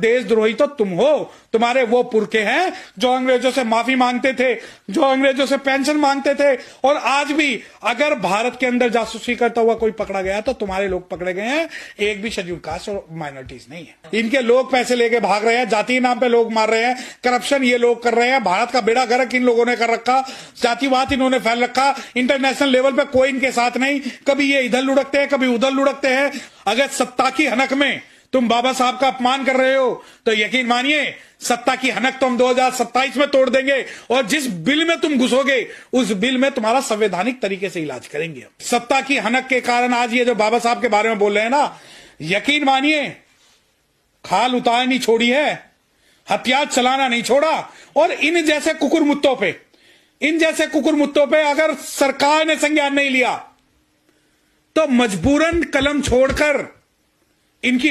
देशद्रोही तो तुम हो, तुम्हारे वो पुरखे हैं जो अंग्रेजों से माफी मांगते थे, जो अंग्रेजों से पेंशन मांगते थे। और आज भी अगर भारत के अंदर जासूसी करता हुआ कोई पकड़ा गया तो तुम्हारे लोग पकड़े गए हैं, एक भी शेड्यूल कास्ट और माइनॉरिटीज नहीं है। इनके लोग पैसे लेके भाग रहे हैं, जाति के नाम पे लोग मार रहे हैं, करप्शन ये लोग कर रहे हैं, भारत का बेड़ा गर्क इन लोगों ने कर रखा, जातिवाद इन्होंने फैल रखा, इंटरनेशनल लेवल पे कोई इनके साथ नहीं, कभी ये इधर लुढ़कते हैं कभी उधर लुढ़कते हैं। अगर सत्ता की हनक में तुम बाबा साहब का अपमान कर रहे हो तो यकीन मानिए सत्ता की हनक तो हम 2027 में तोड़ देंगे, और जिस बिल में तुम घुसोगे उस बिल में तुम्हारा संवैधानिक तरीके से इलाज करेंगे। सत्ता की हनक के कारण आज ये जो बाबा साहब के बारे में बोल रहे हैं ना, यकीन मानिए खाल उतारनी छोड़ी है, हथियार चलाना नहीं छोड़ा। और इन जैसे कुकुरमुत्तों पे अगर सरकार ने संज्ञान नहीं लिया तो मजबूरन कलम छोड़कर इनकी